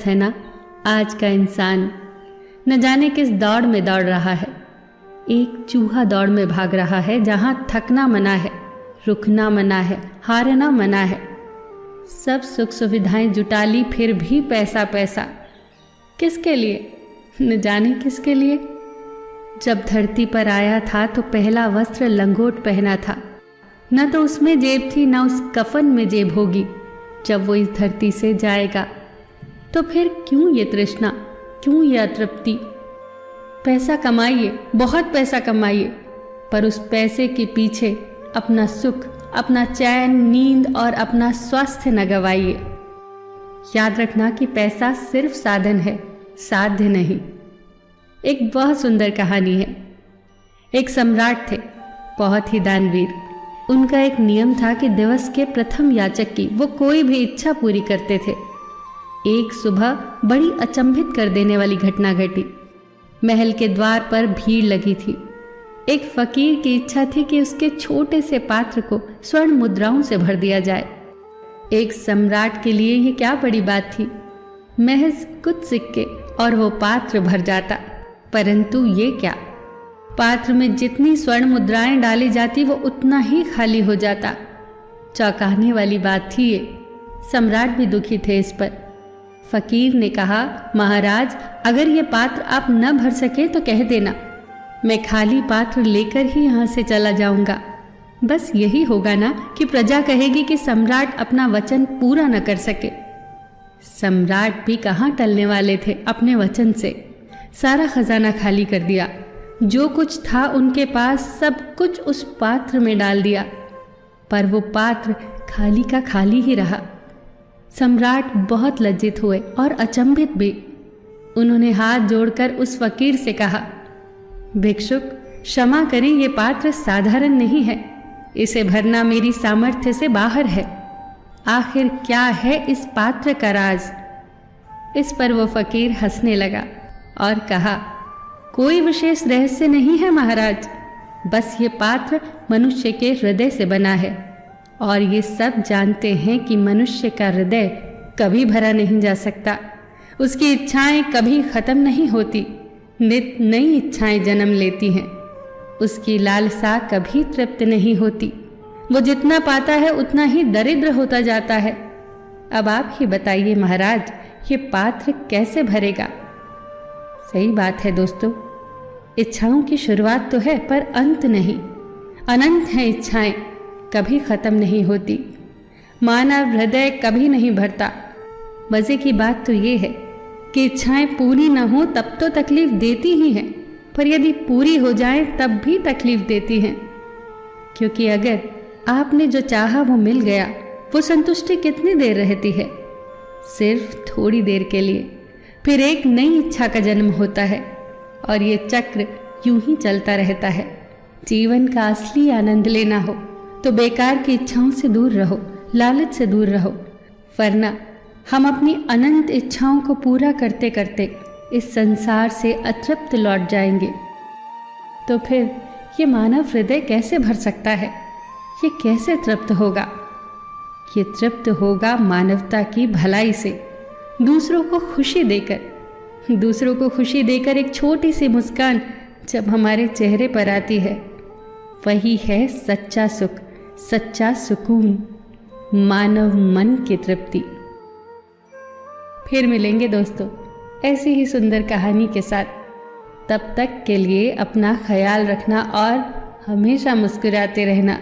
है ना आज का इंसान। न जाने किस दौड़ में दौड़ रहा है। एक चूहा दौड़ में भाग रहा है जहां थकना मना है, रुकना मना है, हारना मना है। सब सुख सुविधाएं जुटा ली, फिर भी पैसा पैसा। किसके लिए? न जाने किसके लिए। जब धरती पर आया था तो पहला वस्त्र लंगोट पहना था। न तो उसमें जेब थी, न उस कफन में जेब होगी जब वो इस धरती से जाएगा। तो फिर क्यों ये तृष्णा, क्यों ये अतृप्ति? पैसा कमाइए, बहुत पैसा कमाइए, पर उस पैसे के पीछे अपना सुख, अपना चैन, नींद और अपना स्वास्थ्य न गवाइए। याद रखना कि पैसा सिर्फ साधन है, साध्य नहीं। एक बहुत सुंदर कहानी है। एक सम्राट थे, बहुत ही दानवीर। उनका एक नियम था कि दिवस के प्रथम याचक की वो कोई भी इच्छा पूरी करते थे। एक सुबह बड़ी अचंभित कर देने वाली घटना घटी। महल के द्वार पर भीड़ लगी थी। एक फकीर की इच्छा थी कि उसके छोटे से पात्र को स्वर्ण मुद्राओं से भर दिया जाए। एक सम्राट के लिए ये क्या बड़ी बात थी, महज कुछ सिक्के और वो पात्र भर जाता। परंतु ये क्या, पात्र में जितनी स्वर्ण मुद्राएं डाली जाती वो उतना ही खाली हो जाता। चौंकाने वाली बात थी ये। सम्राट भी दुखी थे इस पर। फकीर ने कहा, महाराज, अगर ये पात्र आप न भर सके तो कह देना, मैं खाली पात्र लेकर ही यहाँ से चला जाऊंगा। बस यही होगा ना कि प्रजा कहेगी कि सम्राट अपना वचन पूरा न कर सके। सम्राट भी कहाँ टलने वाले थे अपने वचन से। सारा खजाना खाली कर दिया। जो कुछ था उनके पास सब कुछ उस पात्र में डाल दिया, पर वो पात्र खाली का खाली ही रहा। सम्राट बहुत लज्जित हुए और अचंभित भी। उन्होंने हाथ जोड़कर उस फकीर से कहा, भिक्षुक, क्षमा करें, ये पात्र साधारण नहीं है। इसे भरना मेरी सामर्थ्य से बाहर है। आखिर क्या है इस पात्र का राज? इस पर वो फकीर हंसने लगा और कहा, कोई विशेष रहस्य नहीं है महाराज, बस ये पात्र मनुष्य के हृदय से बना है और ये सब जानते हैं कि मनुष्य का हृदय कभी भरा नहीं जा सकता। उसकी इच्छाएं कभी खत्म नहीं होती, नित नई इच्छाएं जन्म लेती हैं। उसकी लालसा कभी तृप्त नहीं होती। वो जितना पाता है उतना ही दरिद्र होता जाता है। अब आप ही बताइए महाराज, ये पात्र कैसे भरेगा? सही बात है दोस्तों, इच्छाओं की शुरुआत तो है पर अंत नहीं। अनंत हैं इच्छाएं, कभी खत्म नहीं होती। मानव हृदय कभी नहीं भरता। मजे की बात तो ये है कि इच्छाएं पूरी न हो तब तो तकलीफ देती ही हैं, पर यदि पूरी हो जाएं तब भी तकलीफ देती हैं। क्योंकि अगर आपने जो चाहा वो मिल गया, वो संतुष्टि कितनी देर रहती है? सिर्फ थोड़ी देर के लिए। फिर एक नई इच्छा का जन्म होता है और ये चक्र यूं ही चलता रहता है। जीवन का असली आनंद लेना हो तो बेकार की इच्छाओं से दूर रहो, लालच से दूर रहो, वरना हम अपनी अनंत इच्छाओं को पूरा करते करते इस संसार से अतृप्त लौट जाएंगे। तो फिर ये मानव हृदय कैसे भर सकता है? ये कैसे तृप्त होगा? ये तृप्त होगा मानवता की भलाई से, दूसरों को खुशी देकर। दूसरों को खुशी देकर एक छोटी सी मुस्कान जब हमारे चेहरे पर आती है, वही है सच्चा सुख, सच्चा सुकून, मानव मन की तृप्ति। फिर मिलेंगे दोस्तों ऐसी ही सुंदर कहानी के साथ। तब तक के लिए अपना ख्याल रखना और हमेशा मुस्कुराते रहना।